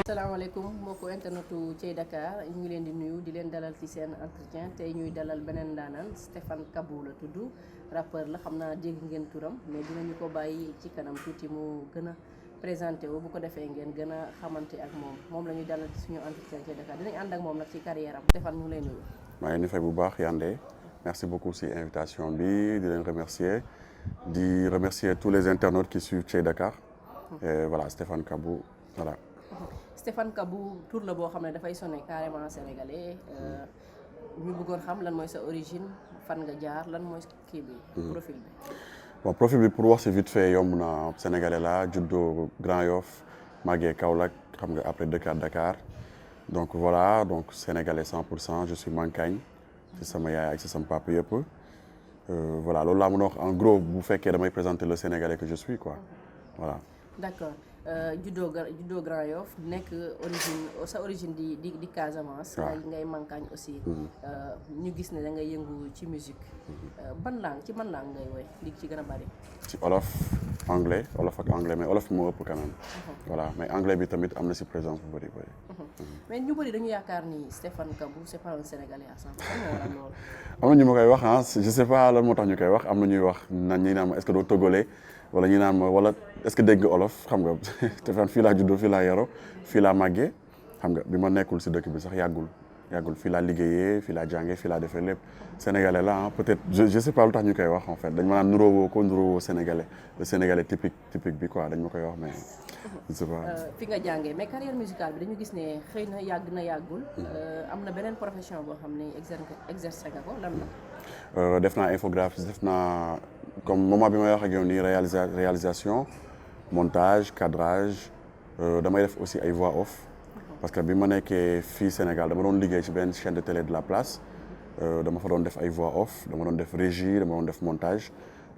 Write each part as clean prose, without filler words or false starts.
salaamaaleykum mbokku internetu Thiey Dakar ñu ngi leen di nuyu di leen dalal ci seen entretien tey ñuy dalal beneen ndaanaan Stéphane Kabou la tudd rappeur la xam naa dégg ngeen turam mais dinañu ko bàyyi ci kanam tuuti mu gën a présenté wu bu ko defee ngeen gën a xamante ak moom la ñuy dalal ci suñu entretien Thiey Dakar dinañ ànd ak moom nag ci carrière am Stéphane ñu ngi lay nuyu. maa ngi fay bu baax Yandé merci beaucoup ci invitation bi di leen remercier tous les internautes qui suivent Thiey Dakar et voilà Stéphane Kabou voilà. Stéphane Kabou tur la boo xam ne dafay sonné carrément sénégalais ñu bëggoon xam lan mooy sa origine fan nga jaar lan mooy kii bi profil bi. bon profil bi pour wax ci vite fait yomb na sénégalais la juddoo Grand Yoff màggee Kaolack xam nga après dëkkaat Dakar donc voilà donc sénégalais 100% je suis Mankagne ci sama yaay ak ci sama papa yëpp voilà loolu laa mën a wax en gros bu fekkee damay présenter le sénégalais que je suis quoi voilà. D'accord. juddoo Grand Yoff nekk sa origine di Casamance. ngay Mankagne aussi. ñu gis ne da ngay yëngu ci musique. ban langue ngay woy li ci gën a bari. ci olof ak anglais mais olof moo ëpp quand même. voilà mais anglais bi tamit am na ci présence bu bari. mais ñu bari dañu yaakaar ni Stéphane Kabou c'est pas un sénégalais à 100%. am na ñu ma koy wax ah je sais pas lan moo tax ñu koy wax am na ñuy wax ñi naan est-ce que doo togolais. wala ñu naan ma wala est-ce que dégg nga olof xam nga Stéphane fii laa juddoo fii laa yaroo fii laa màggee xam nga bi ma nekkul ci dëkk bi sax yàggul fii laa liggéeyee fii laa jàngee fii laa defee lépp sénégalais la ah peut-être je sais pas lu tax ñu koy wax en fait dañ ma naan nuróowoo sénégalais le sénégalais typique bi quoi dañ ma koy wax mais je sais pas. fi nga jàngee mais carrière musicale bi dañu gis ne xëy na yàggul am na beneen profession boo xam ne exercer nga ko lan la. def naa infographie def naa comme moment bi may wax ak yow nii réalisation montage cadrage damay def aussi ay voix off parce que bi ma nekkee fii Sénégal dama doon liggéey ci benn chaîne de télé de la place dama fa doon def ay voix off dama doon def régie dama doon def montage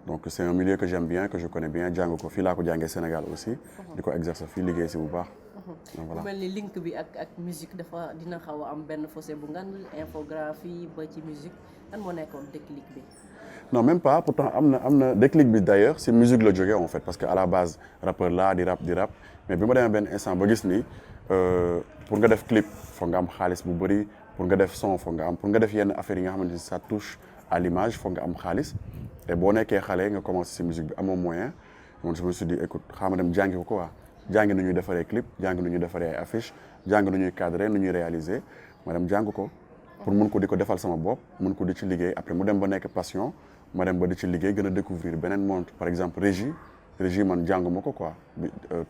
donc c'est un milieu que j'aime bien que je connais bien jàng ko fii laa ko jàngee Sénégal aussi di ko exercer fii liggéey ci bu baax. voilà mu mel ni link bi ak musique dina xaw a am benn fossé bu ngan infographie ba ci musique lan moo nekkoon déclic bi. non même pas pourtant am na déclic bi d'ailleurs c'est musique la jógee en fait parce que à la base rappeur laa di rap mais bi ma demee benn instant ba gis ni pour nga def clip foog nga am xaalis bu bëri pour nga def son foog nga am pour nga def yenn affaires yi nga xamante ni ça touche à l'image foog nga am xaalis et boo nekkee xale nga commencé ci musique bi amoo moyen man je me suis dit écoute xaaral ma dem jàngi ko quoi jàngi nu ñuy defaree clip jàngi nu ñuy defaree ay affiches jàngi nu ñuy cadrer nu ñuy réaliser ma dem jàng ko pour mun ko di ko defal sama bopp mun ko di ci liggéey après mu dem ba nekk passion ma dem ba di ci liggéey gën a découvrir beneen monde par exemple régie man jànguma ko quoi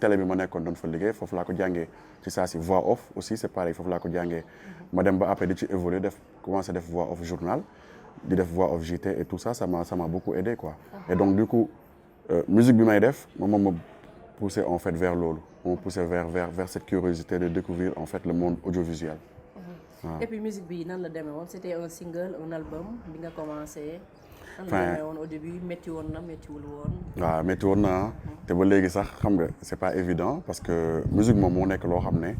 télé bi ma nekkoon doon fa liggéey foofu laa ko jàngee ci saa si voix off aussi c'est pareil foofu laa ko jàngee ma dem ba après di ci évoluer commencer def voix off journal di def voix off JT et tout ça ça m'a beaucoup aidé quoi et donc du coup musique bi may def moom ma poussé en fait vers loolu moo poussé vers cette curiosité de découvrir en fait le monde audiovisuel. Et puis musique bi nan la demee woon c'était un single un album bi nga commencé. nan la demee woon au début méttiwul woon. waaw métti woon na te ba léegi sax xam nga c'est pas évident parce que musique moom moo nekk loo xam ne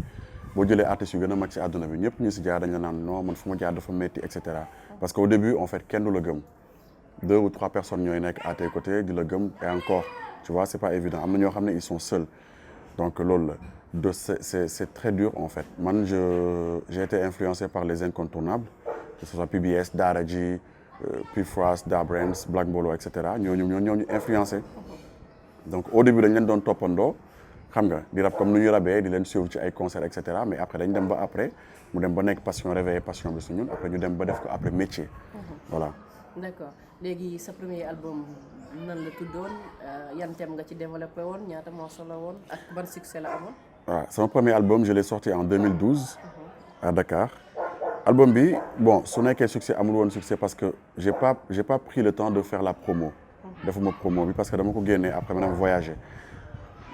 boo jëlee artistes yu gën a mag ci àdduna bi ñëpp ñu ci jaar dañ la naan non man fu ma jaar dafa métti et cetera parce que au début en fait kenn du la gëm 2 ou 3 personnes ñooy nekk à tes côtés di la gëm et encore tu vois c'est pas évident am na ñoo xam ne ils sont seuls donc loolu la. C'est très dur en fait man j'ai été influencé par les incontournables que ce soit PBS Daara J Pifras Da Brains Black Mbolo et cetera ñooñu influencé donc au début dañ leen doon toppandoo xam nga di rap comme nu ñu rabee di leen suivre ci ay concerts et cetera mais après dañ dem ba après mu dem ba nekk passion réveillé passion bi su ñun après ñu dem ba def ko après métier voilà. D'accord léegi sa premier album nan la tuddoon yan thème nga ci développé woon ñaata morceau la woon ak ban succès la amoon. waaw sama premier album je l'ai sorti en 2012 à Dakar album bi bon su nekkee succès amul woon succès parce que j'ai pas pris le temps de faire la promo defuma promo bi parce que dama ko génnee après maanaam voyager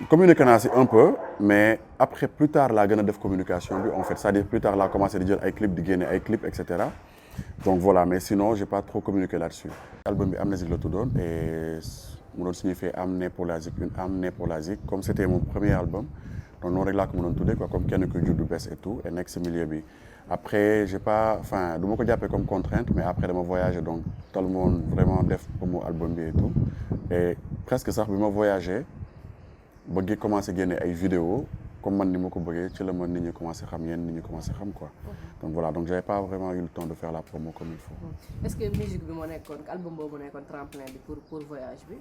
communiqué naa si un peu mais après plus tard laa gën a def communication bi en fait c'est-à-dire plus tard laa commencé di jël ay clip di génne ay clip et cetera donc voilà mais sinon j'ai pas trop communiqué là-dessus album bi Amnésique la tuddoon et mu doon signifier âme pour la zik une âme pour la zik comme c'était mon premier album donc noonu rek laa ko mënoon tuddee quoi comme kenn ku juddu bees et tout et nekk si milieu bi après j'ai pas enfin du ma ko jàppee comme contrainte mais après dama voyager donc tout le monde vraiment def promo album bi et tout et presque sax bi ma voyagé ba ngi commencé génne ay vidéo comme man ni ma ko bëggee ci la ma nit ñi commencé xam yéen nit ñi commencé xam quoi. Donc voilà, donc j'avais pas vraiment eu le temps de faire la promo comme il faut. Est-ce que musique bi moo nekkoon album boobu nekkoon tremplin bi pour voyage bi.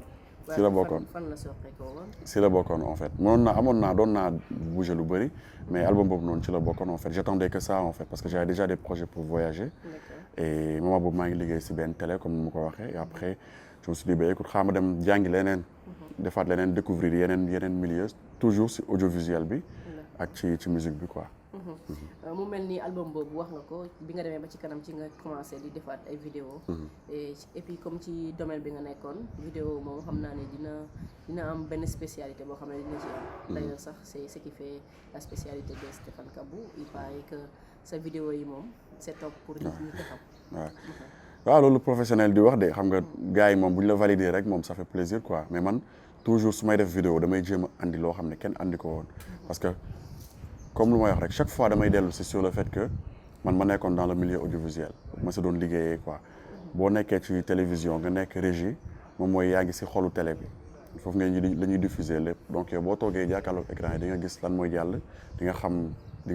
Si la bokkoon fan la soqeekoo woon. si la bokkoon en fait doon naa bouger lu bëri mais album boobu noonu ci la bokkoon en fait j'attendais que ça en fait parce que j'avais déjà des projets pour voyager. Et moment boobu maa ngi liggéey si benn télé comme ni ma ko waxee et après je me suis dit ba écoute xaaral ma dem jàngi leneen. defaat leneen découvrir yeneen milieu toujours si audiovisuel bi. ak ci musique bi quoi. mu mel ni album boobu wax nga ko bi nga demee ba ci kanam ci nga commencé di defaat ay vidéo et puis comme ci domaine bi nga nekkoon vidéo moom xam naa ne dina am benn spécialité boo xam ne dina ci am. D'ailleurs sax c'est ce qui fait la spécialité de Stéphane Kabou. Il paraît que sa vidéo yi moom c'est top pour nit ñi ko xam. waaw loolu professionnel di wax de xam nga gars yi moom bu ñu la valider rek moom ça fait plaisir quoi mais man toujours su may def vidéo damay jéem a andi loo xam ne kenn andi ko woon parce que comme lu may wax rek chaque fois damay dellu si sur le fait que man ma nekkoon dans le milieu audiovisuel ma si doon liggéeyee quoi boo nekkee ci télévision nga nekk régie moom mooy yaa ngi si xolu télé bi foofu nga la ñuy diffuser lépp donc yow boo toogee jàkkaarloog écran yi di nga gis lan mooy jàll di nga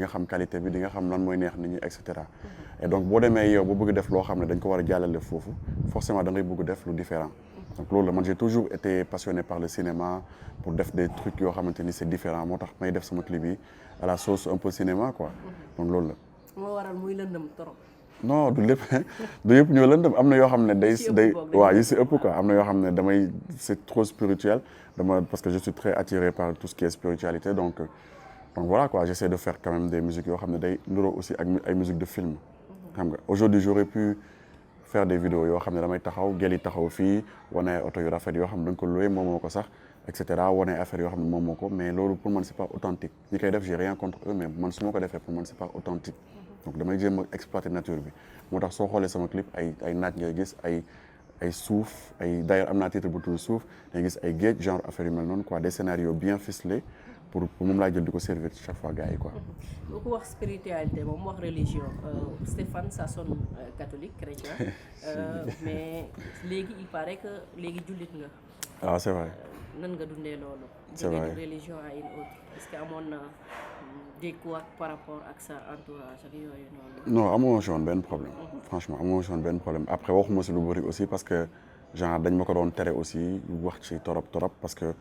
xam qualité bi di nga xam lan mooy neex nit ñi et cetera et donc boo demee yow ba bëgg def loo xam ne dañ ko war a jàllale foofu forcément da ngay bëgg def lu différent donc loolu la man j'ai toujours été passionné par le cinéma pour def des trucs yoo xamante ni c'est différent moo tax may def sama clip yi à la sauce un peu cinéma quoi donc loolu la. moo waral muy lëndëm trop. non du lépp du yëpp ñoo lëndëm am na yoo xam ne day waaw yi si ëpp quoi am na yoo xam ne damay c'est trop spirituel parce que je suis très attiré par tout ce qui est spiritualité donc voilà quoi j'essaie de faire quand même des musiques yoo xam ne day niroo aussi ak ay musiques de film xam nga aujourd'hui j'aurais pu faire des vidéos yoo xam ne damay taxaw gel yi taxaw fii wane ay oto yu rafet yoo xam ne da nga ko loué moomoo ko sax et cetera wane affaire yoo xam ne moomoo ko mais loolu pour man c'est pas authentique ñi koy def j'ai rien contre eux mais man su ma ko defee pour man c'est pas authentique donc damay jéem a exploiter nature bi moo tax soo xoolee sama clip ay naaj ngay gis ay suuf d'ailleurs am naa titre bu tudd suuf ngay gis ay géej genre affaire yu mel noonu quoi des scénarios bien ficelés pour moom laa jël di ko servir chaque fois gars yi quoi. boo ko wax spiritualité moom wax religion Stéphane ça sonne catholique chrétien mais léegi il paraît que léegi jullit nga. ah c'est vrai. nan nga dundee loolu. c'est vrai de religion à une autre est-ce que amoon na découvertes par rapport ak sa entourage ak yooyu noonu. non amoo woon benn problème. franchement amoo woon benn problème après waxuma si lu bëri aussi parce que genre dañ ma ko doon tere aussi wax ci torop parce que.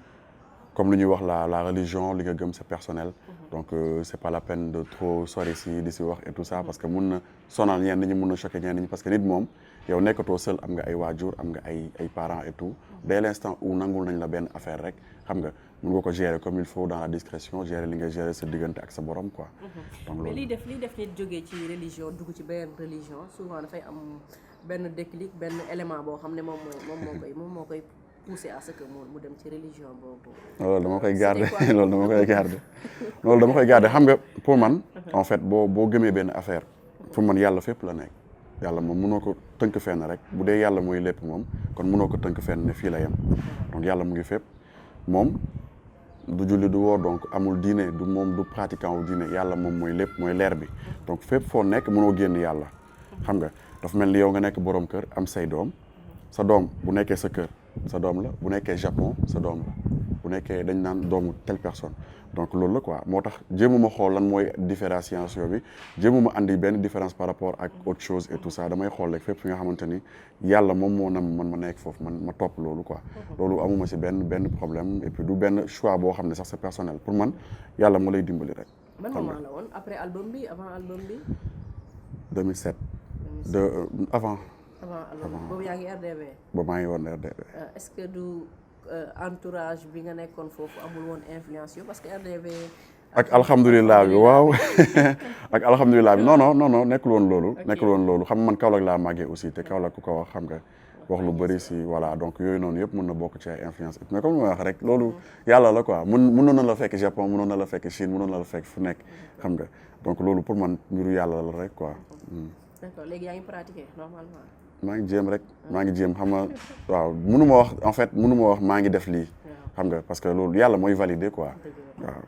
comme lu ñuy wax la religion li nga gëm c'est personnel donc c'est pas la peine de trop sori si di si wax et tout ça parce que mun na sonal ñenn ñi mun na choquer ñenn ñi parce que nit moom yow nekkatoo seul am nga ay waajur am nga ay parents et tout dès l'instant où nangul nañ la benn affaire rek xam nga mun nga ko gérer comme il faut dans la discrétion gérer li nga gérer sa diggante ak sa borom quoi. donc mais liy def nit jógee ci religion dugg ci benn religion souvent dafay am benn déclic benn élément boo xam ne moom moo koy poussé à ce que mu dem ci religion boobu. loolu dama koy garder loolu dama koy garder xam nga pour man en fait boo gëmee benn affaire pour man yàlla fépp la nekk yàlla moom mënoo ko tënk fenn rek bu dee yàlla mooy lépp moom kon mënoo ko tënk fenn ne fii la yem donc yàlla mu ngi fépp moom du julli du woor donc amul diine du pratiquant wu diine yàlla moom mooy lépp mooy leer bi donc fépp foo nekk mënoo génn yàlla xam nga dafa mel ni yow nga nekk borom kër am say doom sa doom bu nekkee sa kër sa doom la bu nekkee Japon sa doom la bu nekkee dañ naan doomu telle personne donc loolu la quoi moo tax jéemuma xool lan mooy différenciation bi jéemuma andi benn différence par rapport ak autre chose et tout ça damay xool rek fépp fi nga xamante ni yàlla moom moo nam man ma nekk foofu man ma topp loolu quoi loolu amuma si benn problème et puis du benn choix boo xam ne sax c'est personnel pour man yàlla moo lay dimbali rek. ban moment la woon après album bi avant album bi. 2007. avant boobu yaa ngi RDV. boobu maa ngi woon RDV. est-ce que du entourage bi nga nekkoon foofu amul woon influence yo parce que RDV. ak alhamdulilah bi waaw ak alhamdulilah bi non nekkul woon loolu xam man Kaolack laa màggee aussi te Kaolack ku ko wax xam nga wax lu bëri si voilà donc yooyu noonu yëpp mën na bokk ci ay influence mais comme ni ma wax rek loolu yàlla la quoi mënoon na la fekk Japon mënoon na la fekk Chine mënoon na la fekk fu nekk xam nga donc loolu pour man mbiru yàlla la rek quoi. d'accord léegi yaa ngi pratiquer normalement. maa ngi jéem xam nga waaw mënu ma wax maa ngi def lii xam nga parce que loolu yàlla mooy valider quoi waaw.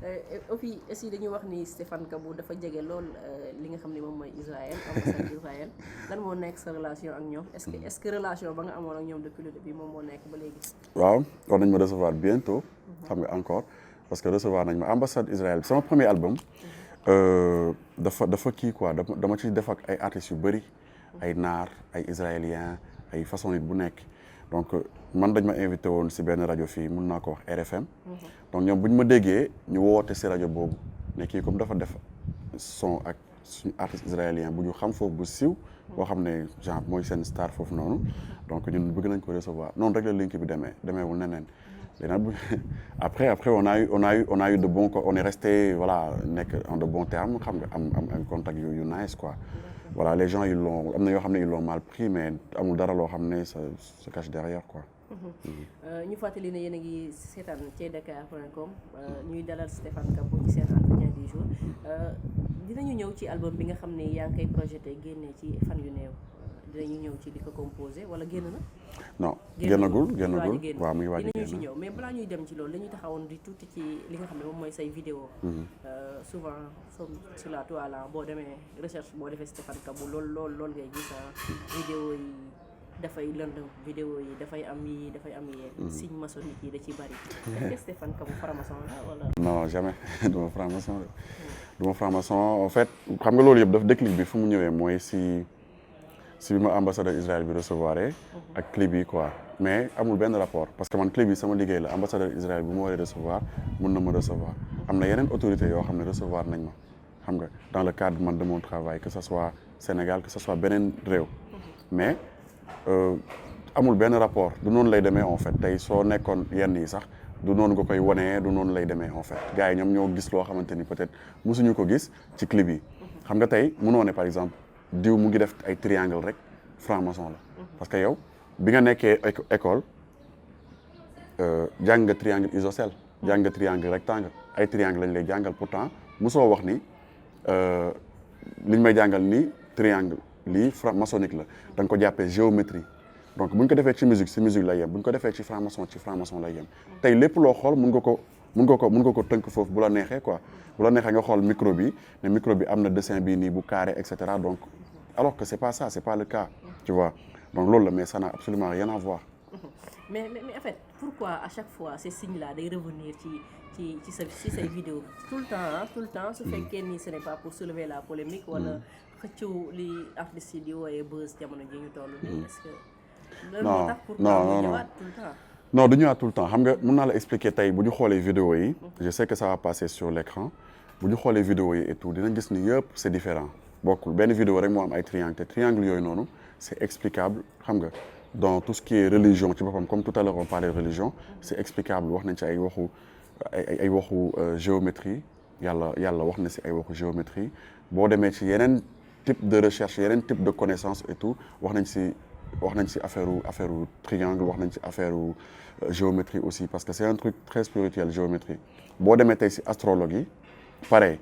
aussi dañuy wax ni Stéphane Kabou dafa jege lool li nga xam ne moom mooy Israël ambassade Israël lan moo nekk sa relation ak ñoom est-ce que relation ba nga amoon ak ñoom depuis le début moom moo nekk ba léegi. waaw war nañ ma recevoir bientôt. xam nga encore parce que recevoir nañ ma ambassade Israël sama premier album. dafa kii quoi dama ci def ak ay artistes yu bëri. ay naar ay israéliens ay façon nit bu nekk donc man dañ ma invité woon si benn rajo fii mun naa ko wax RFM. donc ñoom bu ñu ma déggee ñu woote si rajo boobu ne kii comme dafa def son ak suñu artiste israélien bu ñu xam foofu bu siiw. boo xam ne genre mooy seen star foofu noonu. donc ñun bëgg nañ ko recevoir noonu rek la link bi demeewul neneen. léegi nag après on a eu de bons on est resté voilà nekk en de bons termes xam nga am contact yu nice quoi. voilà les gens am na yoo xam ne ils l'ont mal pris mais amul dara loo xam ne ça se cache derrière quoi. ñu fàttali ne yéen a ngi seetaan thiedakar.com ñuy dalal Stéphane Kabou ci seen entretien du jour dinañu ñëw ci album bi nga xam ne yaa ngi koy projeté génne ci fan yu néew dinañu ñëw ci di ko composé wala génn na. non génnagul waaw muy waaj a dinañu ci ñëw mais balaa ñuy dem ci loolu dañuy taxawoon di tuuti ci li nga xam ne moom mooy say vidéo souvent sur la toile boo demee recherche boo defee Stéphane Kabou lool ngay gis vidéo yi dafay lëndëm vidéo yi dafay am yee signe maçonnique yi da ci bari est-ce que Stéphane Kabou franc-maçon la wala. non jamais duma franc-maçon en fait xam nga loolu yëpp daf déclic bi fu mu ñëwee mooy si bi ma ambassadeur Israël bi recevoir ak clip yi quoi mais amul benn rapport parce que man clip yi sama liggéey la ambassadeur Israël bu ma waree recevoir mun na ma recevoir am na yeneen autorités yoo xam ne recevoir nañ ma xam nga dans le cadre man de mon travail que ce soit Sénégal que ce soit beneen réew mais amul benn rapport du noonu lay demee en fait tey soo nekkoon yenn yi sax du noonu nga koy wanee du noonu lay demee en fait gars yi ñoom ñoo gis loo xamante ni peut-être mosuñu ko gis ci clip yi xam nga tey mënoo ne par exemple diw mu ngi def ay triangle rek franc-maçon la parce que yow bi nga nekkee école jàng nga triangle isocèle jàng nga triangle rectangle ay triangle lañ lay jàngal pourtant mosoo wax ni liñ may jàngal ni triangle lii maçonnique la da nga ko jàppee géométrie donc bu ñu ko defee ci musique lay yem bu ñu ko defee ci franc-maçon lay yem tey lépp loo xool mun nga ko tënk foofu bu la neexee quoi bu la neexee nga xool micro bi ne micro bi am na dessin bii nii bu carré et cetera donc alors que c'est pas ça c'est pas le cas tu vois donc loolu la mais ça n'a absolument rien à voir. mais en fait pourquoi à chaque fois ces signes là day revenir ci say vidéos tout le temps su fekkee ni ce n'est pas pour soulever la polémique wala xëccu li artistes yi di wooyee buzz jamono ji ñu toll nii est-ce que loolu moo tax pourquoi ñu ñëwaat tout le temps. non du ñëwaat tout le temps xam nga mën naa la expliquer tey bu ñu xoolee vidéo yi je sais que ça va passer sur l'écran bu ñu xoolee vidéo yi et tout dinañ gis ni yëpp c'est différent bokkul benn vidéo rek moo am ay triangle te triangle yooyu noonu c'est explicable xam nga dans tout ce qui est religion ci boppam comme tout à l'heure on parlait de religion c'est explicable wax nañ ci ay waxu géométrie yàlla wax na ci ay waxu géométrie boo demee ci yeneen type de recherche yeneen type de connaissance et tout wax nañ ci affaire triangle wax nañ ci affaire géométrie aussi parce que c'est un truc très spirituel géométrie boo demee tey ci astrologie pareil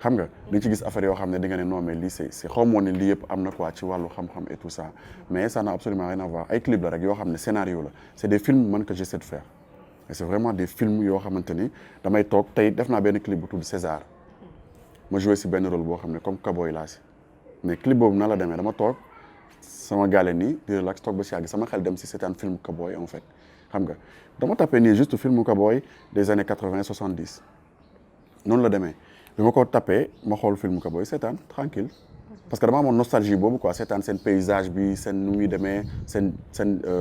xam nga dañ ci gis affaire yoo xam ne di nga ne non mais lii c'est xaw moo ne lii yëpp am na quoi ci wàllu xam-xam et tout ça mais ça n'a absolument rien à voir ay clip la rek yoo xam ne scénario la c'est des films man que j'essaie de faire et c'est vraiment des films yoo xamante ni damay toog tey def naa benn clip bu tudd César ma joué ci benn rôle boo xam ne comme Kaboy laa ci mais clip boobu na la demee dama toog sama gaale nii di relax toog ba ci yàgg sama xel dem ci seetaan film Kaboy en fait xam nga dama tapé nii juste film Kaboy des années 80 70 noonu la demee bi ma ko tapé ma xool film Kaboy seetaan tranquille parce que dama amoon nostalgie boobu quoi seetaan seen paysage bi seen nu muy demee seen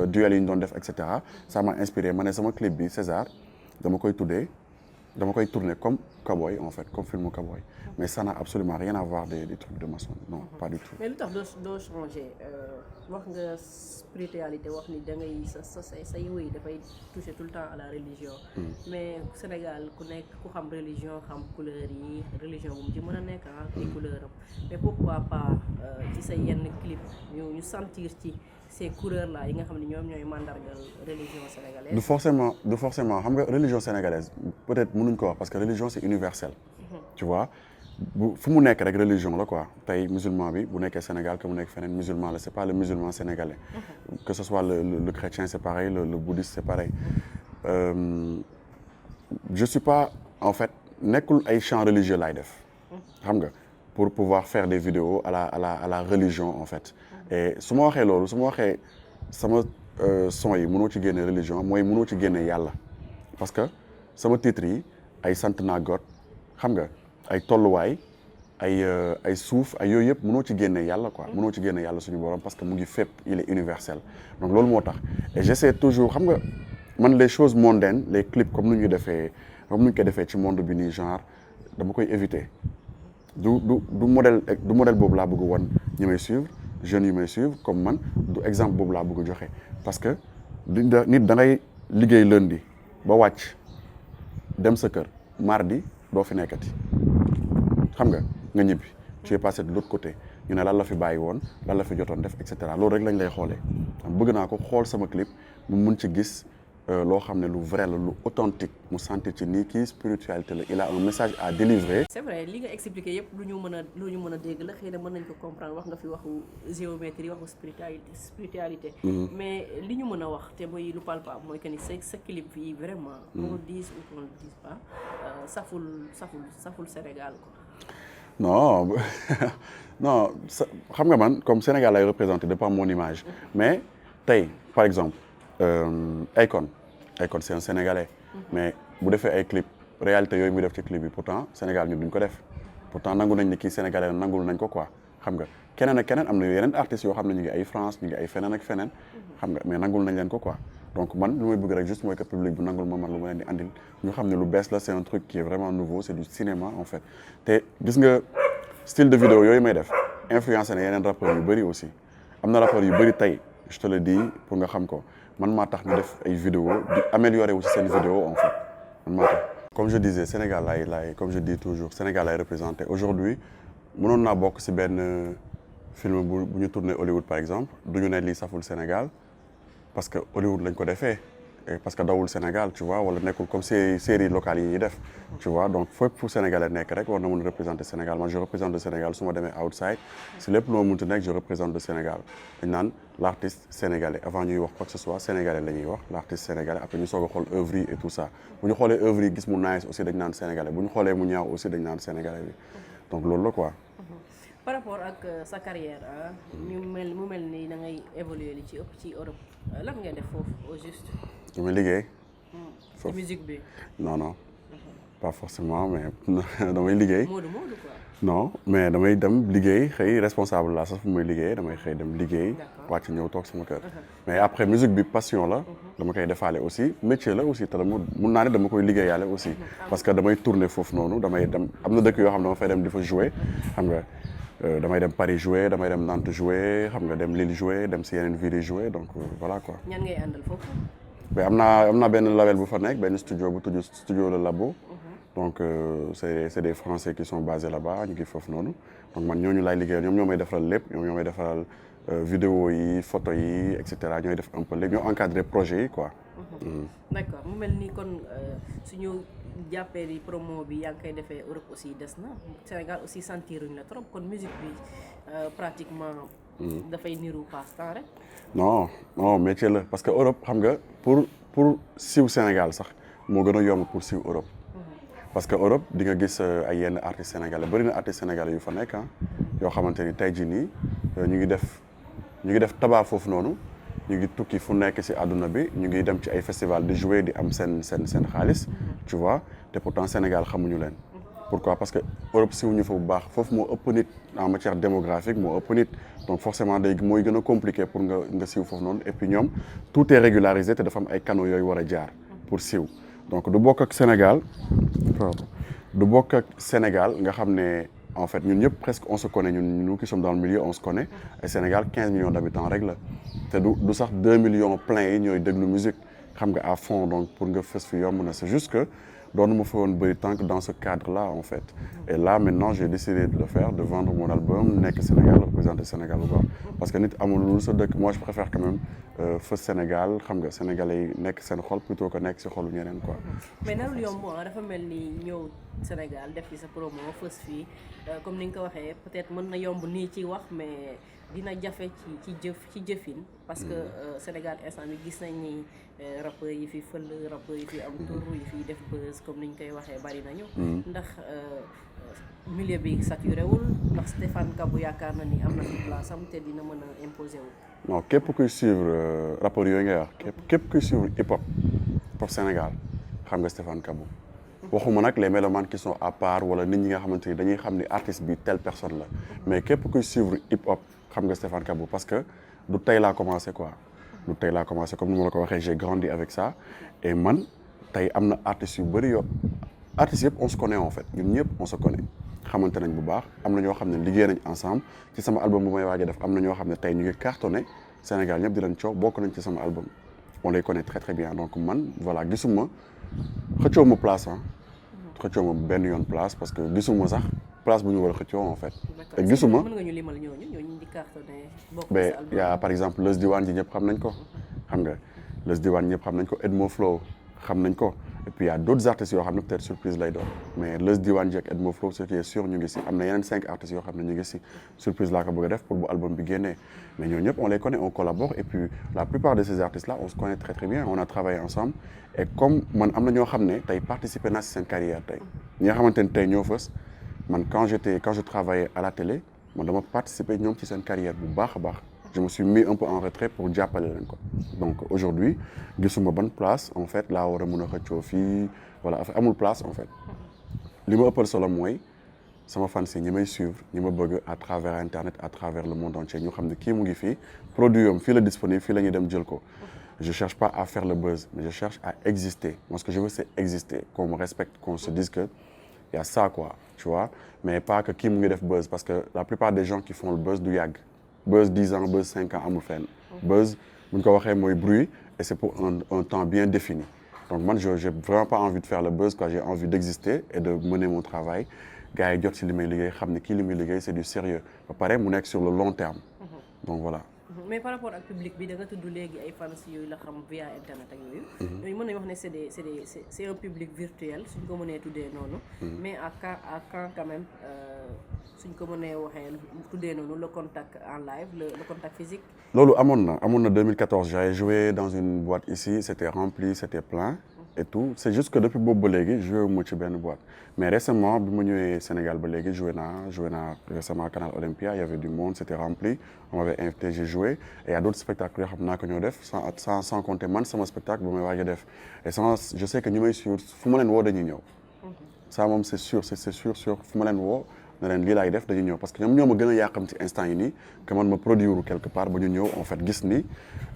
duel yi ñu doon def et cetera ça m'a inspiré ma ne sama clip bi César dama koy tourner comme Kaboy en fait comme film Kaboy mais ça n'a absolument rien à voir des trucs de maçon non pas du tout. mais lu tax doo changer wax nga spiritualité wax ni da ngay say wéy dafay toucher tout le temps à la religion. mais Sénégal ku xam religion xam couleur yi religion bu mu ci mën a nekk ay couleur am mais pourquoi pas ci say yenn clip ñu sentir ci ces couleurs là yi nga xam ne ñoom ñooy mandargal religion sénégalaise. du forcément xam nga religion sénégalaise peut-être mënuñ ko wax parce que religion c'est universel. tu vois fu mu nekk rek religion la quoi tey musulman bi bu nekkee Sénégal que mu nekk feneen musulman la c'est pas le musulman sénégalais. que ce soit le chrétien c'est pareil le bouddhiste c'est pareil. Je suis pas en fait nekkul ay chants religieux laay def xam nga pour pouvoir faire des vidéos à la religion en fait et su ma waxee loolu su ma waxee sama son yi mënoo ci génne religion mooy mënoo ci génne yàlla parce que sama titre yi ay sant naa God xam nga ay tolluwaay ay suuf ay yooyu yëpp mënoo ci génne yàlla quoi mënoo ci génne yàlla suñu borom parce que mu ngi fépp il est universel donc loolu moo tax et j'essaie toujours xam nga man les choses mondaines les clips comme nu ñu ko defee ci monde bi nii genre dama koy éviter du modèle boobu laa bëgg wan ñi may suivre jeunes yi may suivre comme man du exemple boobu laa bëgg joxe parce que nit da ngay liggéey lundi ba wàcc dem sa kër mardi doo fi nekkati xam nga ñibbi tu es passé de l'autre côté ñu ne lan la fi bàyyi woon lan la fi jotoon def et cetera loolu rek lañ lay xoolee bëgg naa ko xool sama clip mu mun ci gis loo xam ne lu vrai la lu authentique mu sentir ci nii kii spiritualité la il a un message à délivrer. c'est vrai li nga expliqué yëpp lu ñu mën a dégg la xëy na mën nañ ko comprendre wax nga fi waxu géométrie waxu spiritualité. mais li ñu mën a wax te mooy lu palpable mooy que ni sa clip yi vraiment. qu'on le dise ou qu'on le dise pas saful Sénégal quoi. non non xam nga man comme Sénégal lay représenté de par mon image mais tey par exemple Akon c'est un Sénégalais mais bu defee ay clip réalité yooyu muy def ci clip bi pourtant Sénégal ñun duñ ko def pourtant nangu nañ ne kii Sénégalais nangul nañ ko quoi xam nga keneen ak keneen am na yeneen artistes yoo xam ne ñu ngi ay France ñu ngi ay feneen ak feneen xam nga mais nangul nañ leen ko quoi donc man lu may bëgg rek juste mooy que public bu nangul ma man lu ma leen di andil ñu xam ne lu bees la c'est un truc qui est vraiment nouveau c'est du cinéma en fait te gis nga style de vidéo yooyu may def influencé na yeneen rappeurs yu bëri aussi am na rappeurs yu bëri tey je te le dis pour nga xam ko man maa tax ñu def ay vidéo di améliorer aussi seen vidéo en fait man maa tax comme je disais Sénégal comme je dis toujours Sénégal lay représenté aujourd'hui mënoon naa bokk ci benn film bu ñu tourné Hollywood par exemple du ñu ne lii saful Sénégal parce que Hollywood lañ ko defee parce que dawul Sénégal tu vois wala nekkul comme série locales yi ñuy def tu vois donc fépp fu Sénégalais nekk rek war na mën a représenter Sénégal man je représente le Sénégal su ma demee outside si lépp loo mënti nekk je représente le Sénégal dañ naan l'artiste sénégalais avant ñuy wax quoi que ce soit sénégalais la ñuy wax l'artiste sénégalais après ñu soog a xool œuvre yi et tout ça bu ñu xoolee œuvre yi gis mu nice aussi dañ naan sénégalais bu ñu xoolee mu ñaaw aussi dañ naan sénégalais bi donc loolu la quoi. par rapport ak sa carrière mu mel ni da ngay évoluer li ci ëpp ci Europe lan ngay def foofu au juste. damay liggéey. ci musique bi. non pas forcément mais damay liggéey. Modou quoi. non mais damay dem liggéey xëy responsable la sax fu muy liggéey damay xëy dem liggéey. wàcc ñëw toog sama kër. mais après musique bi passion la. dama koy defaale aussi métier la aussi te dama mun naa ne dama koy liggéeyaale aussi. parce que damay tourner foofu noonu damay dem am na dëkk yoo xam ne dama fay dem di fa jouer xam nga. damay dem Paris jouer damay dem Nantes jouer xam nga dem Lille jouer dem si yeneen ville yi jouer donc voilà quoi. ñan ngay àndal foofu. mais am naa benn label bu fa nekk benn studio bu tudd studio Le Labo. donc c'est des Français qui sont basés là-bas ñu ngi foofu noonu donc man ñooñu laay liggéeyal ñoom ñoo may defaral lépp ñoom ñoo may defaral vidéo yi photo yi et cetera ñooy def un peu lépp ñoo encadré projet yi quoi. d'accord mu mel ni kon suñu jàppee ni promo bi yaa ngi koy defee Europe aussi des na Sénégal aussi sentiruñ la trop kon musique bi pratiquement. dafay niru passe-temps rek. non métier la parce que Europe xam nga pour siiw Sénégal sax moo gën a yomb pour siiw Europe. parce que Europe di nga gis ay yenn artistes sénégalais bari na artistes sénégalais yu fa nekk yoo xamante ni tey jii nii ñu ngi def tabac foofu noonu. ñu ngi tukki fu nekk ci àdduna bi ñu ngi dem ci ay festival di jouer di am seen xaalis tu vois te pourtant Sénégal xamuñu leen. pourquoi parce que Europe siwuñu fa bu baax foofu moo ëpp nit en matière démographique moo ëpp nit donc forcément mooy gën a compliqué pour nga siw foofu noonu et puis ñoom tout est régularisé te dafa am ay canaux yooyu war a jaar pour siw donc du bokk ak Sénégal nga xam ne en fait ñun ñëpp presque on se connaît nous qui sommes dans le milieu on se connaît et Sénégal 15 millions d'habitants rek la te du sax 2 millions plein yi ñooy déglu musique xam nga à fond donc pour nga fës fi yomb na c'est juste que doonu ma fa woon bëri tant que dans ce cadre-là en fait et là maintenant j'ai décidé de le faire de vendre mon album nekk Sénégal représenter Sénégal bu baax parce que nit amul lu sa dëkk moi je préfère quand même fës Sénégal xam nga sénégalais yi nekk seen xol plutôt que nekk si xolu ñeneen quoi. mais narul yomb dafa mel ni ñëw Sénégal def fi sa promo fës fii comme ni nga ko waxee peut-être mën na yomb nii ci wax mais dina jafe ci jëfin parce que Sénégal instant bi gis nañ ni rappeurs yi fi fël rappeurs yi fi am tur yi fi def buzz buzz comme niñ koy waxee bari nañu. ndax milieu bi saturé wul ndax Stéphane Kabou yaakaar na ni am na fi place am te dina mën a imposer wu. non képp kuy suivre rapport yooyu ngay wax képp kuy suivre hip hop Sénégal xam nga Stéphane Kabou. waxuma nag les mélomanes qui sont à part wala nit ñi nga xamante ni dañuy xam ni artiste bi telle personne la mais képp kuy suivre hip hop xam nga Stéphane Kabou parce que du tey laa commencé quoi. du tey laa commencé comme ni ma la ko waxee j'ai grandi avec ça et man tey am na artistes yu bëri yoo artistes yëpp on se connaît en fait ñun ñëpp on se connaît xamante nañ bu baax am na ñoo xam ne liggéey nañ ensemble ci sama album bu may waaj a def am na ñoo xam ne tey ñu ngi cartonné Sénégal ñëpp di leen coow bokk nañ ci sama album on les connaît très très bien donc man voilà gisuma xëccoo ma place xëccoo ma benn yoon place parce que gisuma sax place bu ñu war a xëccoo en fait. te gisuma mën nga ñu limal ñooñu di cartonné bokk mais y a par exemple Leuz Diwane ji ñëpp xam nañ ko xam nga Leuz Diwane ñëpp xam nañ ko Edmo Flow xam nañ ko et puis y a d'autres artistes yoo xam ne peut-être surprise lay doon mais Leuz Diwane ji ak Edmo Flow ce qui est sûr ñu ngi si am na yeneen 5 artistes yoo xam ne ñu ngi si surprise laa ko bëgg a def pour bu album bi génnee mais ñoo ñëpp on les connaît on collabore et puis la plupart de ces artistes là on se connaît très très bien on a travaillé ensemble et comme man am na ñoo xam ne tey participé naa si seen carrière tey ñi nga xamante ne tey ñoo fës man quand je travaillais à la télé man dama participer ñoom ci seen carrière bu baax a baax je me suis mis un peu en retrait pour jàppale leen ko donc aujourd'hui gisuma ban place en fait laa war a mën a xëccoo fii voilà amul place en fait li ma ëppal solo mooy sama fans yi ñi may suivre ñi ma bëgg à travers internet à travers le monde entier ñu xam ne kii mu ngi fii produit yom fii la disponible fii la ñuy dem jël ko je cherche pas à faire le buzz mais je cherche à exister moi ce que je veux c'est exister qu'on me respecte qu'on se dise que y a ça quoi tu vois mais pas que kii mu ngi def buzz parce que la plupart des gens qui font le buzz du yàgg buzz 10 ans buzz 5 ans amul fenn buzz bu ñu ko waxee mooy bruit et c'est pour un temps bien défini donc man j'ai vraiment pas envie de faire le buzz quoi j'ai envie d'exister et de mener mon travail gars yi jot ci li may liggéey xam ne kii li muy liggéey c'est du sérieux ba pare mu nekk sur le long terme donc voilà. mais par rapport ak public bi da nga tudd léegi ay fans yooyu la xam via internet ak yooyu. yooyu mën nañu wax ne c'est un public virtuel suñ ko mënee tuddee noonu. mais à quand même suñ ko mënee waxee tuddee noonu le contact en live le contact physique. loolu amoon na 2014 j'avais joué dans une boîte ici c'était rempli c'était plein. et tout c'est juste que depuis boobu ba léegi joué wu ma ci benn boîte mais récemment bi ma ñëwee Sénégal ba léegi joué naa récemment à Canal Olympia il y avait du monde c'était rempli on m'avait invité j'ai joué et il y a d'autres spectacles yoo xam naa ko ñoo def sans compter man sama spectacle ba may waaj a def et je sais que ñu may suivre fu ma leen woo dañuy ñëw ça moom c'est sûr fu ma leen woo ne leen lii laay def dañuy ñëw parce que ñoom ñoo ma gën a yàqam ci instant yi nii que man ma produire quelque part ba ñu ñëw en fait gis ni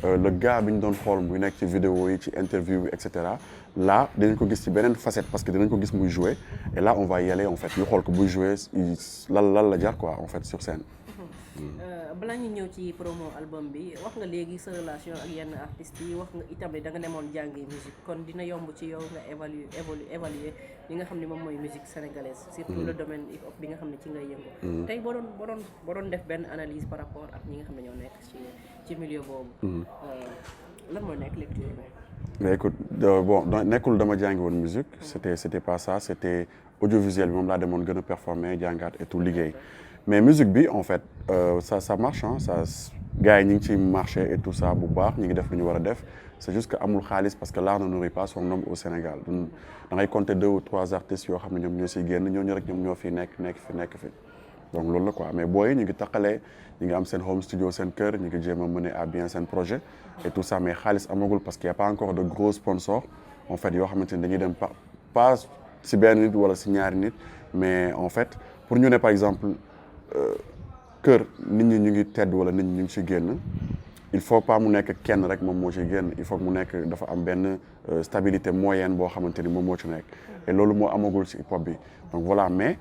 le gars bi ñu doon xool muy nekk ci vidéo yi ci interview yi et cetera là dinañ ko gis ci beneen facette parce que dinañ ko gis muy jouer et là on va y aller en fait ñu xool ko buy jouer lan la jar quoi en fait sur scène. balaa ñu ñëw ci promo album bi wax nga léegi sa relation ak yenn artistes yi wax nga itam da nga demoon jàngi musique kon dina yomb ci yow nga évaluer li nga xam ne moom mooy musique sénégalaise surtout le domaine hip hop bi nga xam ne ci ngay yëngu tey boo doon def benn analyse par rapport ak ñi nga xam ne ñoo nekk ci milieu boobu lan mooy nekk lecture bi. mais écoute bon nekkul dama jàngi woon musique c'était pas ça c'était audiovisuel bi moom laa demoon gën a performer jàngaat et tout liggéey mais musique bi en fait ça marche ça gars yi ñu ngi ci marché et tout ça bu baax ñu ngi def lu ñu war a def c'est juste que amul xaalis parce que l'art ne nourrit pas son homme au Sénégal da ngay compter 2 ou 3 artistes yoo xam ne ñoom ñoo siy génn ñooñu rek ñoom ñoo fi nekk fi donc loolu la quoi mais booy ñu ngi taqalee ñu ngi am seen home studio seen kër ñu ngi jéem a mener à bien seen projet et tout ça mais xaalis amagul parce qu'il y a pas encore de gros sponsors en fait yoo xamante ni dañuy dem pas si benn nit wala si ñaari nit mais en fait pour ñu ne par exemple kër nit ñi ñu ngi tedd wala nit ñi ñu ngi ci génn il faut pas mu nekk kenn rek moom moo ci génn il faut que mu nekk dafa am benn stabilité moyenne boo xamante ni moom moo ci nekk et loolu moo amagul ci hip hop bi donc voilà mais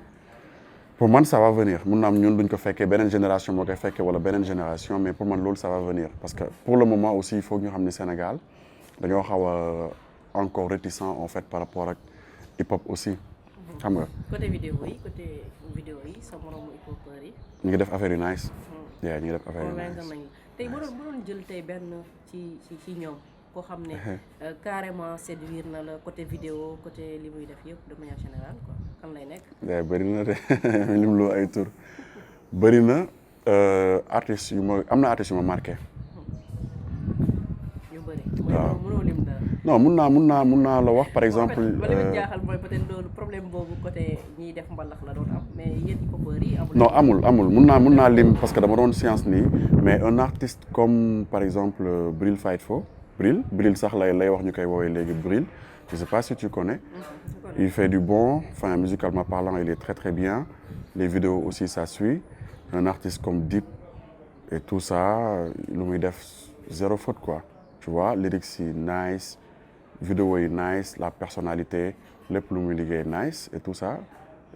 pour man ça va venir mun na am ñun duñ ko fekkee beneen génération moo koy fekkee wala beneen génération mais pour man loolu ça va venir parce que pour le moment aussi il faut ñu xam ne Sénégal dañoo xaw a encore réticent en fait par rapport ak hip hop aussi xam nga. côté vidéo yi sa moromu hip hopeur yi. ñu ngi def affaire yu nice. ñu ngi def affaire yu nice. tey boo doon jël tey benn ci ñoom koo xam ne carrément séduire na la côté vidéo côté li muy def yëpp de manière générale quoi kan lay nekk. bëri na de lim loo ay tur bëri na artistes yu ma am na artistes yu ma marqué. yu bëri. waaw mënoo lim dara. non mun naa la wax par exemple. ba li ma jaaxal mooy peut-être loolu problème boobu côté ñiy def mbalax la doon am mais yéen hip-hopeurs yi amul. non amul mun naa lim parce que dama doon science nii mais un artiste comme par exemple Bril Fight Fo Bril sax lay wax ñu koy woowee léegi Bril je sais pas si tu connais. Il fait du bon, enfin musicalement parlant il est très très bien, les vidéos aussi ça suit, un artiste comme Dip et tout ça lu muy def zéro faute quoi, tu vois, lyrics yi nice, vidéo yi nice, la personnalité lépp lu muy liggéey nice et tout ça,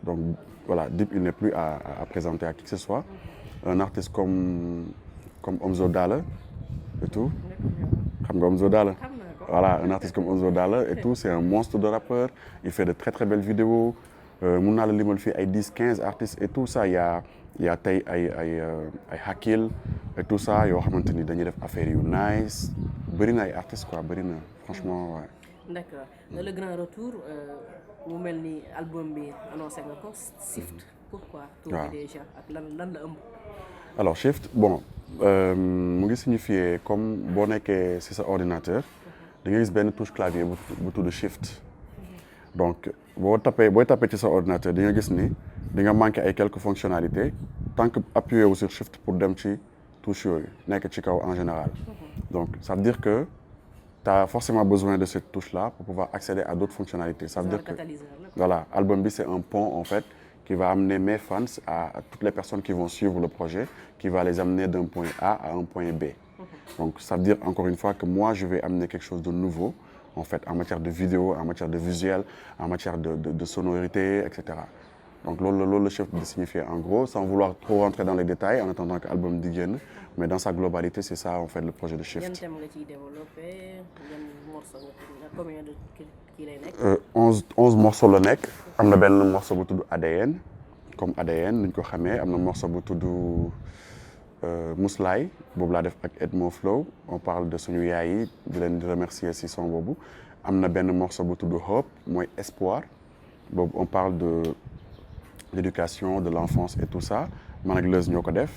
donc voilà Dip il n'est plus à présenter à qui que ce soit, un artiste comme Omzo Dollar et tout, xam nga Omzo Dollar. Voilà, un artiste comme Omzo Dollar et tout, c'est un monstre de rappeur, il fait de très très belles vidéos, mun naa la limal fii ay 10-15 artistes et tout ça, il y a tey ay Hakil et tout ça yoo xamante ni dañuy def affaire yu nice, bëri na ay artistes quoi, bëri na franchement ouais. D'accord, le grand retour mu mel ni album bi annoncé nga ko Shift, pourquoi tur bi déjà ak lan la ëmb. Alors Shift bon mu ngi signifier comme boo nekkee ci sa ordinateur da ngay gis benn touche clavier bu tudd Shift, donc booy tapé ci sa ordinateur di nga gis ni di nga manqué ay quelques fonctionnalités tant que appuyé wu sur Shift pour dem ci touche yooyu nekk ci kaw en général, donc ça veut dire que tu as forcément besoin de cette touche là pour pouvoir accéder à d'autres fonctionnalités, ça veut dire que voilà album bi c'est un pont en fait qui va amener mes fans à toutes les personnes qui vont suivre le projet, qui va les amener d'un point A à un point B. Donc ça veut dire encore une fois que moi je vais amener quelque chose de nouveau en fait en matière de vidéo, en matière de visuel, en matière de sonorité, etc. Donc loolu le chef de signifier en gros sans vouloir trop rentrer dans les détails en attendant que l'album di génn, mais dans sa globalité c'est ça en fait le projet de Shift. Yan thème nga ciy développé, yan morceau nga combien de kii lay nekk. 11 morceaux la nekk, am na benn morceau bu tudd ADN comme ADN nuñ ko xamee, am na morceau bu tudd Mouslaay boobu laa def ak Edmo Flow, on parle de suñu yaay yi di leen di remercier si son boobu, am na benn morceau bu tudd Hope mooy espoir boobu on parle de l'éducation de l'enfance et tout ça man ak Leuz ñoo ko def,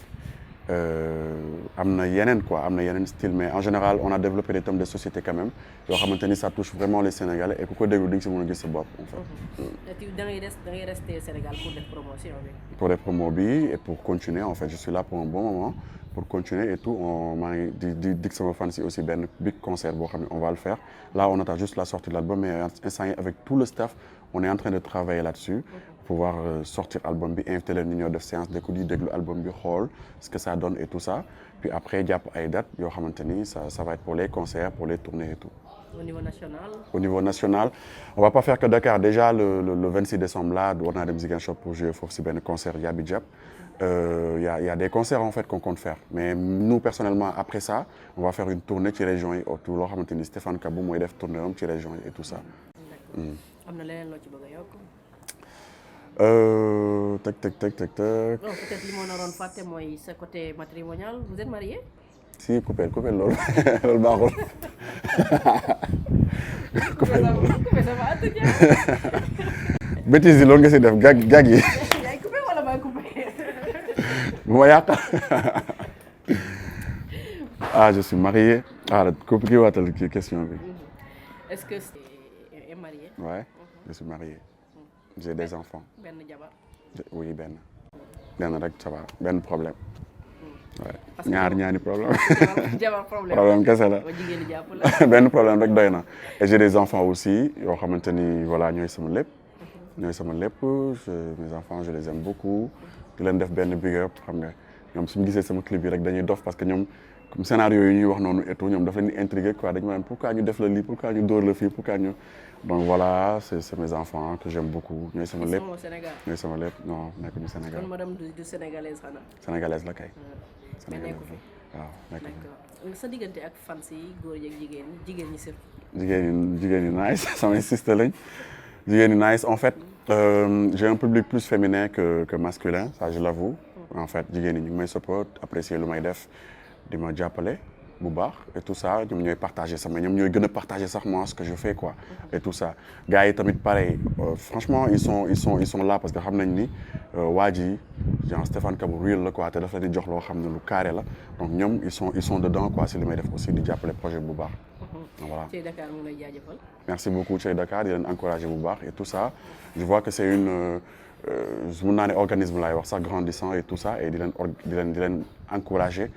am na yeneen quoi, am na yeneen style mais en général on a développé des thèmes de société quand même yoo xamante ni ça touche vraiment les Sénégalais et ku ko déglu di nga si mën a gis sa bopp en fait. Da ngay rester Sénégal pour def promotion bi. Pour les promos bi et pour continuer en fait je suis là pour un bon moment pour continuer et tout, maa ngi di dig sama fans yi aussi benn big concert boo xam ne on va le faire là on attend juste la sortie de l'album mais instant yi avec tout le staff on est en train de travailler là-dessus pour pouvoir sortir album bi, inviter leen ñu ñëw def séance d'écoute yi déglu album bi xool ce que ça donne et tout ça, puis après jàpp ay dates yoo xamante ni ça va être pour les concerts, pour les tournées et tout. Au niveau national. Au niveau national, on va pas faire que Dakar. Déjà le 26 décembre là, on a dem Ziguinchor pour jouer foofu si benn concert Yabi Jab. Il y a des concerts en fait qu'on compte faire. Mais nous personnellement après ça, on va faire une tournée ci région yi autour loo xamante ni Stéphane Kabou mooy def tournée am ci région yi et tout ça. Am na leneen loo ci bëgg a yokk. Tac. Non, peut-être li ma naroon fàtte mooy sa côté matrimonial, vous êtes marié? Si coupé loolu loolu baaxul. Coupé sama entretien. Bêtise yi loolu nga si def gag yi. Yaay coupé wala maa coupé? Bu ma yàqal. Ah je suis marié. Ah kii waatal kii question bi. Est-ce que tu es marié? Ouais, je suis marié. J'ai des enfants. Benn jabar. Oui benn rek ça va benn problème. Ouais. ñaari problème. Jabar problème. Problème kese la. Ba jigéen ñi jàpp la. Benn problème rek doy na. Et j'ai des enfants aussi yoo xamante ni voilà ñooy sama lépp. Mes enfants je les aime beaucoup. di leen def benn big up xam nga ñoom suñu gisee sama clip yi rek dañuy dof parce que ñoom comme scénario yi ñuy wax noonu et tout ñoom daf leen di intriguer quoi dañu ma naan pourquoi ñu def la lii pourquoi ñu dóor la fii pourquoi ñu donc voilà c'est mes enfants que j'aime beaucoup ñooy sama lépp. Ñooy sama lépp non nekkuñu Sénégal. Kon madame du sénégalaise xanaa. Sénégalaise la kay. Mais nekku fi. waaw nekku fi. D'accord. Sa diggante ak fans yi góor yi ak jigéen ñi surtout. jigéen ñi nice samay sister lañ. Jigéen ñi nice en fait j'ai un public plus féminin que masculin ça je l'avoue. En fait jigéen ñi ñu ngi may support apprécier lu may def di ma jàppale bu baax et tout ça ñoom ñooy partager sama ñoom ñooy gën a partager sax moi ce que je fais quoi et tout ça gars yi tamit pareil franchement ils sont là parce que xam nañ ni waa ji genre Stéphane Kabou real la quoi te daf la di jox loo xam ne lu carré la donc ñoom ils sont dedans quoi si li may def aussi di jàppale projet bu baax voilà. Thiey Dakar mu ngi lay jaajëfal. Merci beaucoup Thiey Dakar di leen encourager bu baax et tout ça je vois que c'est une mun naa ne organisme laay wax sax grandissant et tout ça et di leen encourager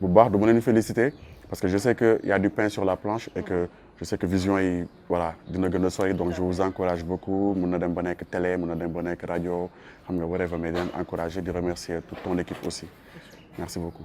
bu baax du ma leen féliciter parce que je sais que y a du pain sur la planche et que je sais que vision yi voilà dina gën a sori donc je vous encourage beaucoup mun na dem ba nekk télé mun na dem ba nekk rajo xam nga whatever mais di leen encourager di remercier toute ton équipe aussi merci beaucoup.